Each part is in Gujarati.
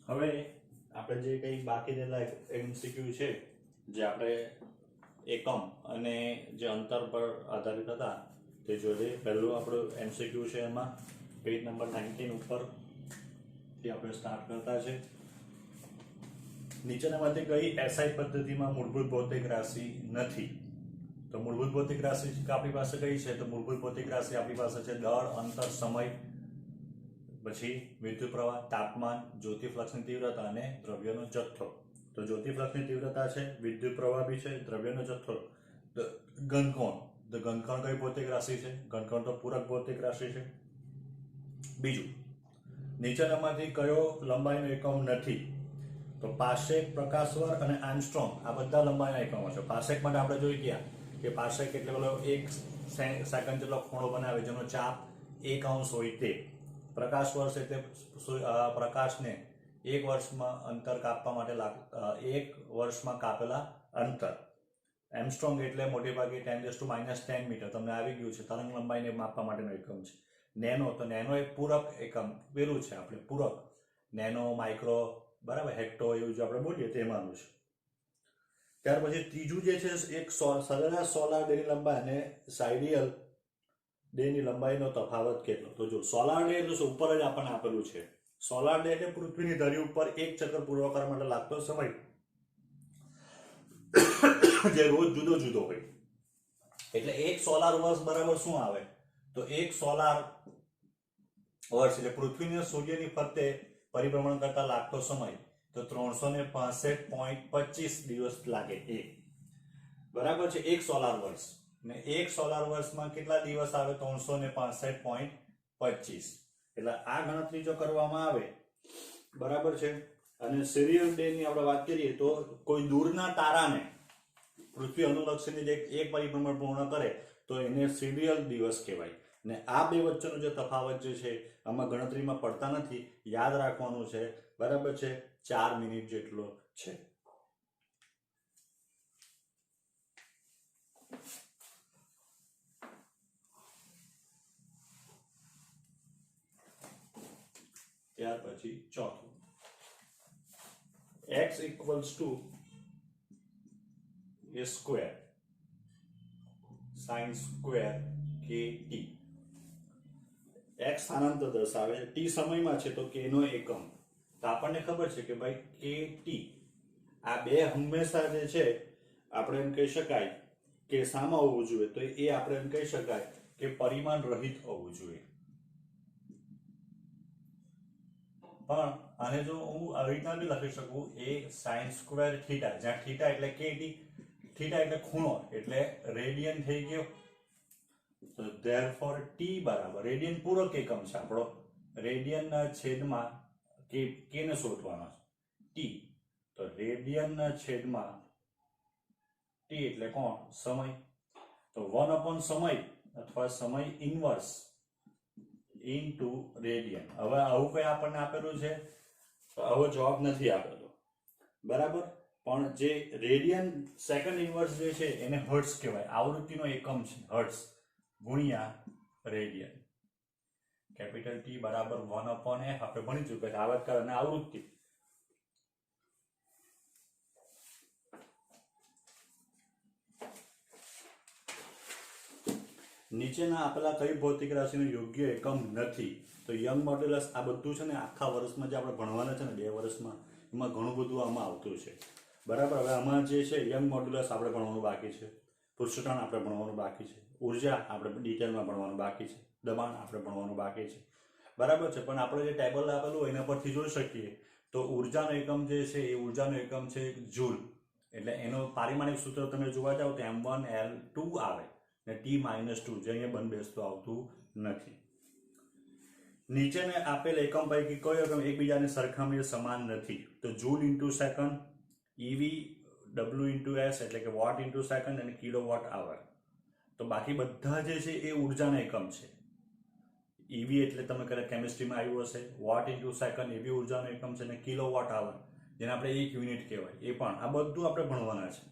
હવે આપણે જે કંઈ બાકી રહેલા MCQ છે જે આપણે એકમ અને જે અંતર પર આધારિત હતા તે જોઈએ. પહેલું આપણું MCQ છે, એમાં પેજ નંબર 19 ઉપરથી આપણે સ્ટાર્ટ કરતા છે. નીચેનામાંથી કઈ SI પદ્ધતિમાં મૂળભૂત ભૌતિક રાશિ નથી? તો મૂળભૂત ભૌતિક રાશિ આપણી પાસે કઈ છે? તો મૂળભૂત ભૌતિક રાશિ આપણી પાસે છે દળ, અંતર, સમય, પછી વિદ્યુત પ્રવાહ, તાપમાન, જ્યોતિ ફ્લક્સની તીવ્રતા અને દ્રવ્યનો જથ્થો. તો જ્યોતિ ફ્લક્સની તીવ્રતા છે, વિદ્યુત પ્રવાહ બી છે, દ્રવ્યનો જથ્થો. ઘનકોણ, તો ઘનકોણ કઈ ભૌતિક રાશિ છે? ઘનકોણ તો પૂરક ભૌતિક રાશિ છે. બીજું, નીચેનામાંથી કયો લંબાઈનો એકમ નથી? તો પાસેક, પ્રકાશવર્ષ અને આર્મસ્ટ્રોંગ આ બધા લંબાઈના એકમો છે. પાસેક માટે આપણે જોઈ ગયા કે પાસેક એટલે પેલો 1 સેકન્ડ જેટલો ખૂણો બનાવે જેનો ચાપ 1 અંશ હોય તે. પ્રકાશ વર્ષ એટલે પ્રકાશને 1 વર્ષમાં અંતર કાપવા માટે 1 વર્ષમાં કાપેલા અંતર. એમસ્ટ્રોંગ એટલે મોટે ભાગે 10⁻⁻10 મીટર તમને આવી ગયું છે. તરંગ લંબાઈને માપવા માટેનો એકમ છે. નેનો, તો નેનો એક પૂરક એકમ પેલું છે આપણે પૂરક. નેનો, માઇક્રો, બરાબર, હેક્ટો એવું જે આપણે બોલીએ તેમાંનું છે. ત્યાર પછી ત્રીજું જે છે એક સરેરાશ સોલાર ડેની લંબાઈ અને સાઇડિયલ ડેની લંબાઈનો તફાવત કેટલો? તો જો સોલાર ડે એટલે ઉપર જ આપણને આપેલું છે. સોલાર ડે એટલે પૃથ્વીની ધરી ઉપર એક ચક્કર પૂરો કરવા માટે લાગતો સમય જે રોજ જુદો જુદો હોય. એટલે એક સોલાર વર્ષ બરાબર શું આવે? તો એક સોલાર વર્ષ એટલે પૃથ્વીને સૂર્યની ફરતે પરિભ્રમણ કરતા લાગતો સમય તો 365.25 દિવસ લાગે એક. બરાબર છે, એક સોલાર વર્ષ. ને એક સોલાર વર્ષમાં કેટલા દિવસ આવે? 365.25. એટલે આ ગણતરી જો કરવામાં આવે, બરાબર છે. અને સિરિયલ ડે ની આપણે વાત કરીએ તો કોઈ દૂરના તારાને પૃથ્વી અનુલક્ષીને જે એક પરિભ્રમણ પૂર્ણ કરે તો એને સિરિયલ દિવસ કહેવાય. ને આ બે વચ્ચેનો જે તફાવત જે છે આમાં ગણતરીમાં પડતા નથી, યાદ રાખવાનું છે. બરાબર છે, 4 મિનિટ જેટલો છે. ત્યાર પછી ચોથું, x = a square sin square kt. x સ્થાનાંતર દર્શાવે છે, t સમયમાં છે તો k નો એકમ. તો આપણને ખબર છે કે ભાઈ kt આ બે હંમેશા જે છે આપણે એમ કહી શકાય કે સામા હોવું જોઈએ, તો એ આપણે એમ કહી શકાય કે પરિમાણ રહિત હોવું જોઈએ. પણ આને જો હું આવી રીતના બી લખી શકું, a sin square theta, જ્યાં theta એટલે kt, theta એટલે ખૂણો એટલે રેડિયન થઈ ગયો. તો therefore t બરાબર રેડિયન પૂરક એકમ છે આપણો. રેડિયનના છેદમાં k ને શોધવાનો છે, t. તો રેડિયનના છેદમાં t એટલે કોણ? સમય. તો 1 સમય અથવા સમય ઇન્વર્સ ઇન્ટુ રેડિયન. હવે આવું કઈ આપણને આપેલું છે? તો આવો જવાબ નથી આપેલો, બરાબર. પણ જે રેડિયન સેકન્ડ ઇન્વર્સ જે છે એને હર્ટ્ઝ કહેવાય. આવૃત્તિનો એકમ છે હર્ટ્ઝ ગુણ્યા રેડિયન. કેપિટલ T બરાબર 1/f આપણે ભણી ચૂક્યા છે, આવર્તકાળ અને આવૃત્તિ. નીચેના આપેલા કઈ ભૌતિક રાશિનો યોગ્ય એકમ નથી? તો યંગ મોડ્યુલસ. આ બધું છે ને આખા વર્ષમાં જે આપણે ભણવાના છે ને 2 વર્ષમાં, એમાં ઘણું બધું આમાં આવતું છે, બરાબર. હવે આમાં જે છે યંગ મોડ્યુલસ આપણે ભણવાનું બાકી છે, પૃષ્ઠતાણ આપણે ભણવાનું બાકી છે, ઉર્જા આપણે ડિટેલમાં ભણવાનું બાકી છે, દબાણ આપણે ભણવાનું બાકી છે, બરાબર છે. પણ આપણે જે ટેબલ આપેલું હોય એના પરથી જોઈ શકીએ તો ઉર્જાનો એકમ જે છે એ ઉર્જાનો એકમ છે જૂલ. એટલે એનો પારિમાણિક સૂત્ર તમે જોવા જાવ તો m1l2 આવે ને t-2 જે અહીંયા બંધબેસતું આવતું નથી. નીચેને આપેલ એકમ પૈકી કયો એકમ એકબીજાની સરખામણીએ સમાન નથી? તો joule into second, ev, w/s એટલે કે વોટ ઇન્ટુ સેકન્ડ અને કિલોવોટ આવર. તો બાકી બધા જે છે એ ઉર્જાના એકમ છે. ev એટલે તમે કદાચ કેમિસ્ટ્રીમાં આવ્યું હશે, વોટ ઇન્ટુ સેકન્ડ એ બી ઉર્જાનો એકમ છે, અને કિલોવોટ આવર જેને આપણે 1 યુનિટ કહેવાય એ પણ. આ બધું આપણે ભણવાના છે,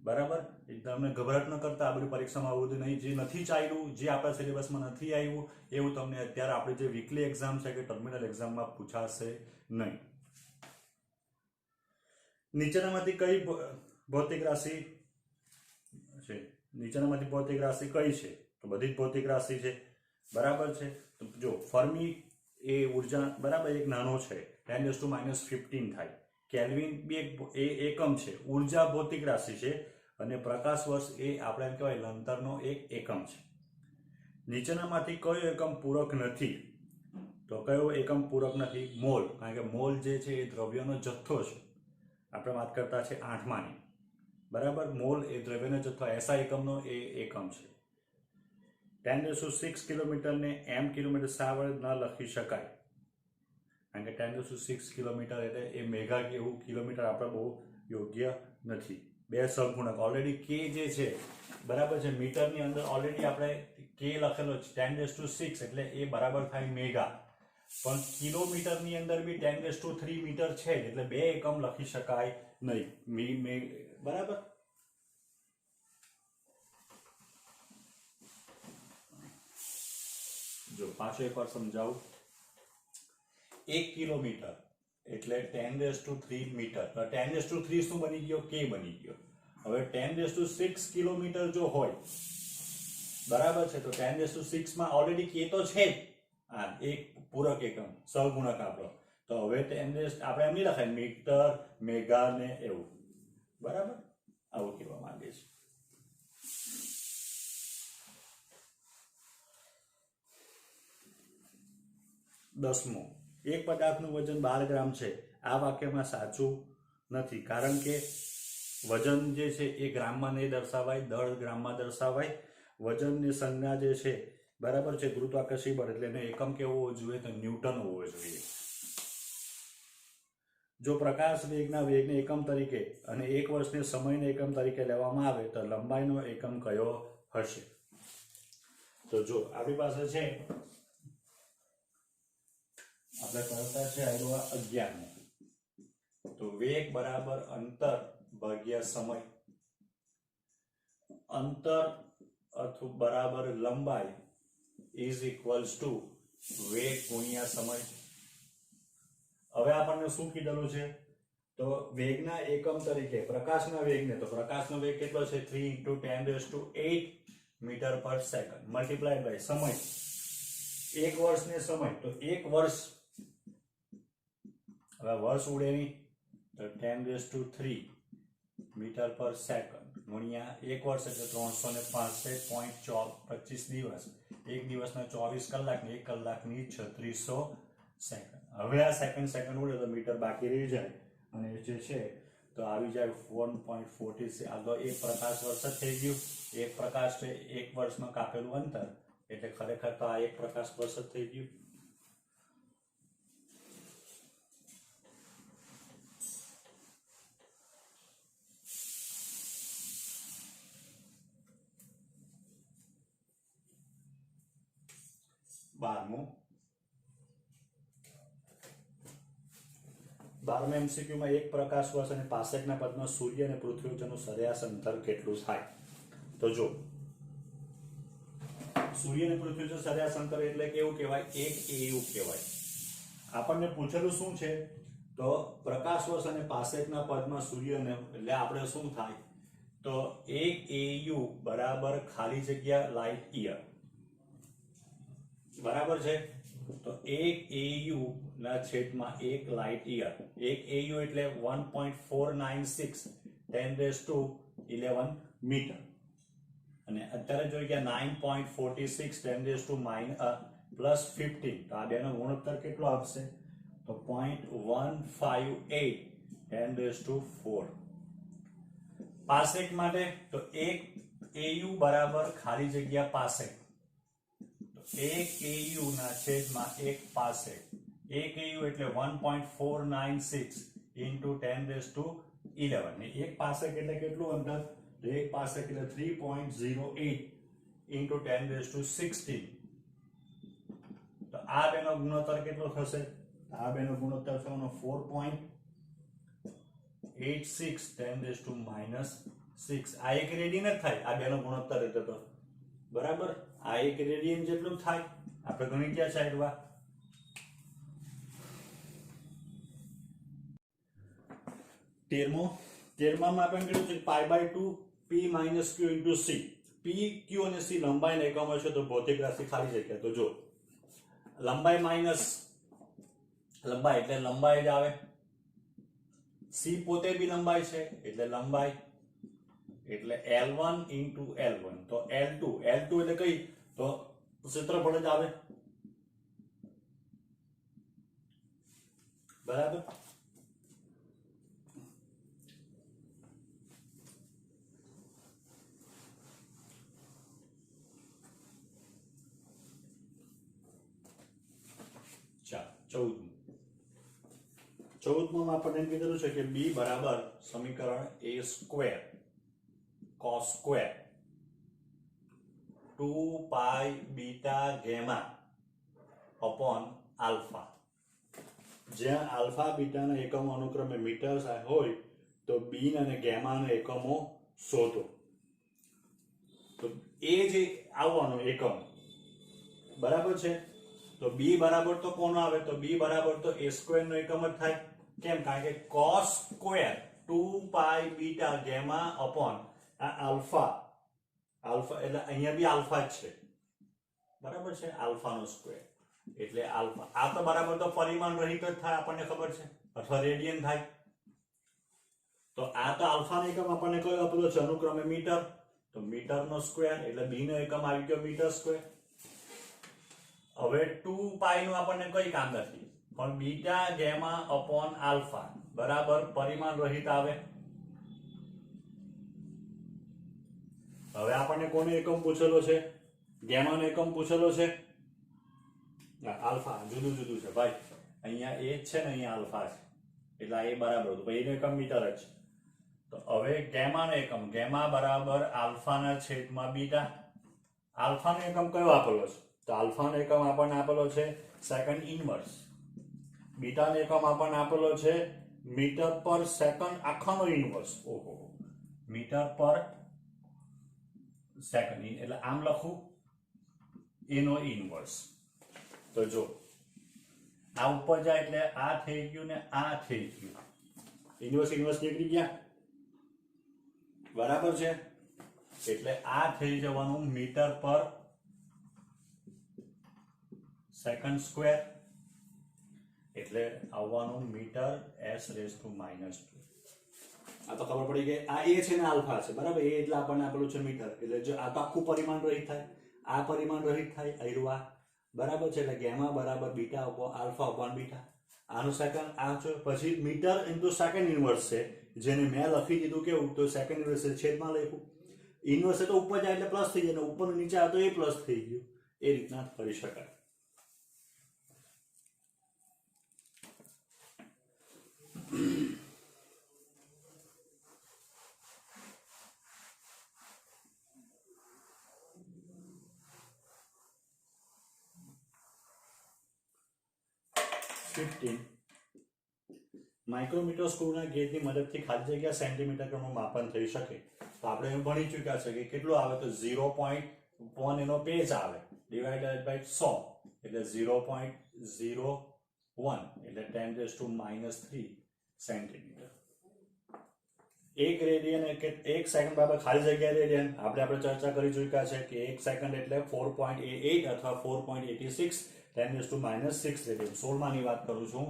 બરાબર. તમને ગભરાટ ન કરતા, આ બધી પરીક્ષામાં આવું બધું નહીં. જે નથી ચાલ્યું, જે આપણા સિલેબસમાં નથી આવ્યું એવું તમને અત્યારે આપણે જે વીકલી એક્ઝામ છે કે ટર્મિનલ એક્ઝામમાં પૂછાશે નહીં. નીચેનામાંથી કઈ ભૌતિક રાશિ છે? નીચેનામાંથી ભૌતિક રાશિ કઈ છે? તો બધી જ ભૌતિક રાશિ છે, બરાબર છે. તો જો ફર્મી એ ઉર્જા, બરાબર, એક નાનો છે, 10⁻15 થાય. કેલ્વિન બી એક એકમ છે, ઉર્જા ભૌતિક રાશિ છે. અને પ્રકાશ વર્ષ એ આપણે એમ કહેવાય અંતરનો એક એકમ છે. નીચેનામાંથી કયો એકમ પૂરક નથી? તો કયો એકમ પૂરક નથી? મોલ. કારણ કે મોલ જે છે એ દ્રવ્યનો જથ્થો છે. આપણે વાત કરતા છે 8માની, બરાબર. મોલ એ દ્રવ્યનો જથ્થો, એસઆઈ એકમનો એ એકમ છે. 10⁶ કિલોમીટરને m કિલોમીટર શા વડે ન લખી શકાય? કારણ કે 10⁶ કિલોમીટર એટલે એ મેગા કે એવું કિલોમીટર આપણે બહુ યોગ્ય નથી. બે સહગુણક ઓલરેડી કે જે છે, બરાબર છે, મીટરની અંદર ઓલરેડી આપણે કે લખેલો છે 10⁶, એટલે એ બરાબર થાય મેગા. પણ કિલોમીટરની અંદર બી 10�3 મીટર છે, એટલે બે એકમ લખી શકાય નહીં, બરાબર. જો પાછો એકવાર સમજાવું. 1 કિલોમીટર એટલે 10�3 મીટર. તો 10�3 શું બની ગયો? કે બની ગયો. હવે 10⁶ કિલોમીટર જો હોય, બરાબર છે, તો 10⁶ માં ઓલરેડી કે તો છે જ. હા, એક પૂરક એકમ, સહગુણક આપણો. તો હવે આપણે એમ નહીં લખાય મીટર, મેગા ને એવું, બરાબર. આવું કહેવા માંગે છે. દસમો, એક પદાર્થનું વજન 12 ગ્રામ છે. આ વાક્યમાં સાચું નથી, કારણ કે વજન જે છે એ ગ્રામમાં નહીં દર્શાવાય, દળ ગ્રામમાં દર્શાવાય. વજનની સંજ્ઞા જે છે, બરાબર છે, ગુરુત્વાકર્ષણ બળ, એટલે એનો એકમ કેવો હોવો જોઈએ? તો ન્યૂટન હોવો જોઈએ. જો પ્રકાશ વેગના વેગને એકમ તરીકે અને 1 વર્ષને સમયને એકમ તરીકે લેવામાં આવે તો લંબાઈનો એકમ કયો હશે? તો જો આપણી પાસે છે, આપણે કરતા છે 11. તો વેગ બરાબર અંતર ભાગ્યા સમય. અંતર અથવા બરાબર લંબાઈ ઇઝ ઇક્વલ્સ ટુ વેગ ગુણ્યા સમય. હવે આપણને શું કીધેલું છે? તો વેગના એકમ તરીકે પ્રકાશના વેગને, તો પ્રકાશનો વેગ કેટલો છે? 3 × 10⁸ મીટર પર સેકન્ડ મલ્ટીપ્લાઈડ બાય સમય. 1 વર્ષને સમય, તો 1 વર્ષ, હવે વર્ષ ઉડે નહીં, તો 10⁻³ મીટર પર સેકન્ડ ગુણ્યા 1 વર્ષ એટલે 365.25 દિવસ. એક દિવસના 24 કલાક ને 1 કલાકની 3600 સેકન્ડ. હવે આ સેકન્ડ ઉડે તો મીટર બાકી રહી જાય, અને જે છે તો આવી જાય 1.46. આ તો એક પ્રકાશ વર્ષ જ થઈ ગયું. એક પ્રકાશ છે 1 વર્ષમાં કાપેલું અંતર, એટલે ખરેખર તો આ એક પ્રકાશ વર્ષ જ થઈ ગયું. બારમા એમસીક્યુમાં એક પ્રકાશ વર્ષ અને 65ના પદમાં સૂર્ય અને પૃથ્વી વચ્ચેનું સરેરાશ અંતર કેટલું થાય? તો જો સૂર્ય અને પૃથ્વી વચ્ચે સરેરાશ અંતર એટલે કેવું કહેવાય? 1 AU કહેવાય. આપણને પૂછેલું શું છે? તો પ્રકાશ વર્ષ અને 65ના પદમાં સૂર્ય અને, એટલે આપણે શું થાય? તો 1 AU બરાબર ખાલી જગ્યા લાઇટ યર, બરાબર છે. તો 1 AU ના છેદમાં 1 લાઇટ યર. 1 AU એટલે 1.496 10⁻11 મીટર. અને અત્યારે જોઈ ગયા 9.46 10⁻+15. તો આ બેનો ગુણોત્તર કેટલો આવશે? તો 0.158 10⁻4. પાસેક માટે તો 1 AU બરાબર ખાલી જગ્યા પાસેક. 1 AU ના છેદમાં 1 પાસેક. 1 AU એટલે 1.496 10⁻11. ને 1 પાસેક એટલે કેટલું અંતર? તો 1 પાસેક એટલે 3.08 10⁻16. તો આ બેનો ગુણોત્તર કેટલો થશે? આ બેનો ગુણોત્તર થવાનો 4.86 10⁻6. આ એક રેડિયન જ થાય આ બેનો ગુણોત્તર એટલે તો, બરાબર. આ એક રેડિયન જેટલું થાય. આપણે ગણી ગયા છે આટલા. 13માં આપણે કીધું છે π/2 p - q * c. p, q અને c લંબાઈના એકમો છે, તો ભૌતિક રાશિ ખાલી જગ્યા. તો જો લંબાઈ માઇનસ લંબાઈ એટલે લંબાઈ જ આવે, c પોતે બી લંબાઈ છે એટલે લંબાઈ, એટલે L1 * L1. તો L2 એટલે કઈ, તો ક્ષેત્રફળ જ આવે, બરાબર. ચાલો 14માં આપણને એમ કીધેલું છે કે b બરાબર સમીકરણ a² cos² 2π beta gamma upon alpha. જ્યાં આલ્ફા બીટાના એકમો અનુક્રમે મીટર હોય તો b અને ગેમાના એકમો શોધો. તો એ જે આવવાનો એકમ, બરાબર છે. તો b બરાબર તો કોનો આવે, તો b બરાબર તો a² નો એકમ જ થાય. કેમ? કારણ કે cos² 2π બીટા ગેમા અપોન આ આલ્ફા એટલે અહીંયા બી આલ્ફા જ છે, બરાબર છે, આલ્ફાનો સ્ક્વેર એટલે આલ્ફા. આ તો બરાબર તો પરિમાણ રહિત જ થાય, આપણને ખબર છે, અથવા રેડિયન થાય. તો આ તો આલ્ફાનો એકમ આપણને કયો આપેલો છે, અનુક્રમે મીટર, તો મીટરનો સ્ક્વેર એટલે b નો એકમ આવી ગયો મીટર સ્ક્વેર. હવે 2π નું આપણને કઈ કામ નથી, પણ બીટા ગેમા અપોન આલ્ફા બરાબર પરિમાણ રહિત આવે. હવે આપણને કોનો એકમ પૂછેલો છે, ગેમાનો એકમ પૂછેલો છે. આલ્ફા જુદું જુદું છે ભાઈ, અહીંયા એ જ છે ને અહીંયા આલ્ફા છે, એટલે એ બરાબર હતું, ભાઈ એનો એકમ મીટર જ છે. તો હવે ગેમાનો એકમ, ગેમા બરાબર આલ્ફાના છેદમાં બીટા. આલ્ફાનો એકમ કયો આપેલો છે, તો આલ્ફાનો એકમ આપણને આપેલો છે સેકન્ડ ઇનવર્સ. બીટાનો એકમ આપણને આપેલો છે મીટર પર સેકન્ડ આખાનો ઇનવર્સ. ઓહો, મીટર પર સેકન્ડ એટલે આમ લખું એનો ઇનવર્સ. તો જો આ ઉપર જાય એટલે આ થઈ ગયું ને આ થઈ ગયું, ઇનવર્સ નીકળી ગયા, બરાબર છે. એટલે આ થઈ જવાનું મીટર પર સેકન્ડ સ્ક્વેર, એટલે આવવાનું મીટર s⁻². આ તો ખબર પડી ગઈ. આ એ છે ને આલ્ફા છે, બરાબર. એ એટલે આપણને આપેલું છે મીટર, એટલે જો આ તો આખું પરિમાણ રહિત થાય, આ પરિમાણ રહિત થાય આયરુઆ, બરાબર છે. એટલે ગેમા બરાબર beta upon alpha upon beta. આનું સેકન્ડ આ છે, પછી મીટર ઇન્ટુ સેકન્ડ ઇનવર્સ છે, જેને મેં લખી દીધું કેવું, તો સેકન્ડ ઇનવર્સ છેદમાં લખ્યું. ઇનવર્સ તો ઉપર જાય એટલે પ્લસ થઈ જાય, ને ઉપર નીચે આવે તો એ પ્લસ થઈ ગયું. એ રીતના કરી શકાય. માઇક્રોમીટર સ્ક્રૂના ગેજની મદદથી ખાલી જગ્યા સેન્ટીમીટર ક્રમનું માપન થઈ શકે. તો આપણે એમ ભણી ચૂક્યા છે કે કેટલું આવે, તો 0.1 એનો પેજ આવે, ડિવાઇડેડ બાય 100 એટલે 0.01 એટલે 10⁻³ સેન્ટીમીટર. એક રેડિયન એક સેકન્ડ બરાબર ખાલી જગ્યા રેડિયન. આપણે ચર્ચા કરી ચૂક્યા છે કે એક સેકન્ડ એટલે 4.88 અથવા 4.86 10⁻⁶ રેડિયન. 16માની વાત કરું છું.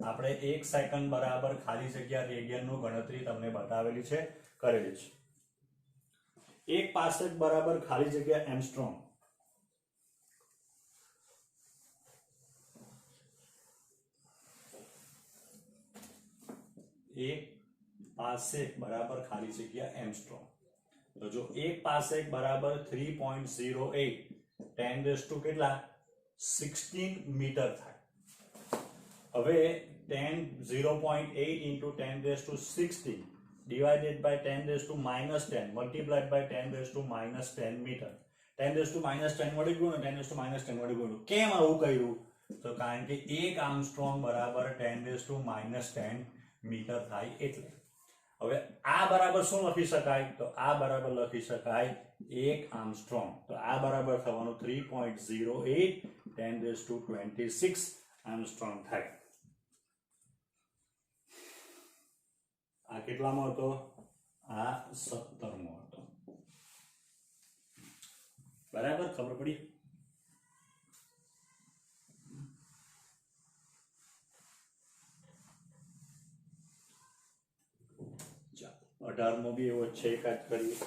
આપણે એક સેકન્ડ બરાબર ખાલી જગ્યા રેડિયનનું ગણતરી તમને બતાવેલી છે, કરેલી છે. એક પાસેક બરાબર ખાલી જગ્યા એમસ્ટ્રોંગ. એક પાસેક બરાબર ખાલી જગ્યા એમસ્ટ્રોંગ. તો જો એક પાસેક બરાબર 3.08 10 કેટલા 16 મીટર થાય. હવે 0.8 into 10⁻16 divided by 10⁻10 multiplied by 10⁻10 meter. 10⁻10 મળી ગયું ને, 10⁻10 મળી ગયું. કેમ આવું કર્યું? તો કારણ કે એક આર્મસ્ટ્રોંગ બરાબર 10⁻10 મીટર થાય એટલે. હવે આ બરાબર શું લખી શકાય? તો આ બરાબર લખી શકાય એક આર્મસ્ટ્રોંગ. તો આ બરાબર થવાનું 3.08 10⁻26 આર્મસ્ટ્રોંગ થાય. આ કેટલામો હતો? આ 17મો હતો. બરાબર, ખબર પડી? ચાલો 18મો બી એવો છે, એક જ કરીએ.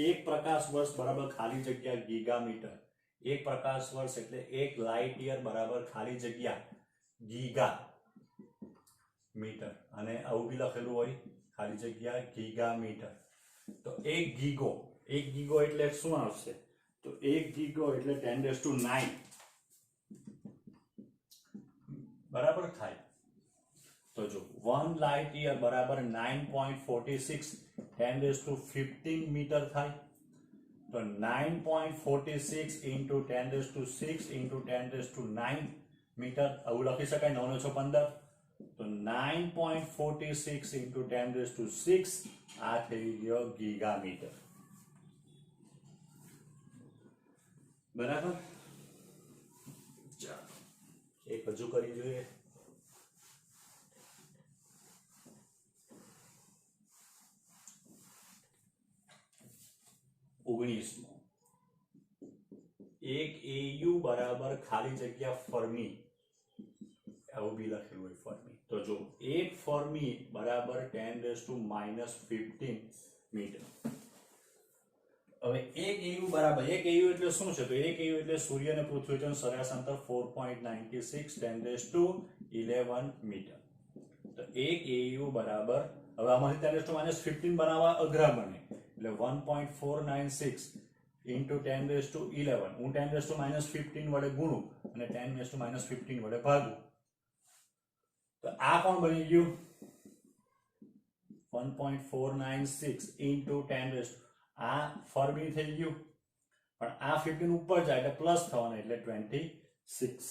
એક પ્રકાશ વર્ષ બરાબર ખાલી જગ્યા ગીગામીટર. એક પ્રકાશ વર્ષ એટલે 1 લાઇટ યર બરાબર ખાલી જગ્યા ગીગા મીટર. અને આવું બી લખેલું હોય ખાલી જગ્યા ગીગામીટર. તો 1 ગીગો એટલે શું આવશે? તો 1 ગીગો એટલે 10⁹ બરાબર થાય. તો જો 1 લાઇટ યર બરાબર 9.46 10⁻15 મીટર થાય. તો 9.46 into 10⁶ into 10⁹ મીટર આવું લખી શકાય. 9 × 6 15. તો 9.46 into 10⁶ આ થઈ ગયો ગીગામીટર. બરાબર, ચાલો એક હજુ કરી જોઈએ. ઓગણીસમો. એક AU બરાબર ખાલી જગ્યા ફર્મી. આવું બી લખેલું હોય ફર્મી. તો જો એક ફર્મી બરાબર 10⁻15 મીટર. હવે એક AU બરાબર, એક AU એટલે શું છે? તો એક AU એટલે સૂર્ય અને પૃથ્વી વચ્ચેનું સરેરાશ અંતર 4.96 10⁻11 મીટર. તો એક AU બરાબર, હવે આમાંથી 10⁻15 બનાવવા અઘરા બને એટલે 1.496 into 10⁻11. હું 10⁻15 વડે ગુણું અને 10⁻15 વડે ભાગું. તો આ કોણ બની ગયું? 1.496 into 10 આ ફર્મી થઈ ગયું. પણ આ 15 ઉપર જાય એટલે પ્લસ થવાનું એટલે 26.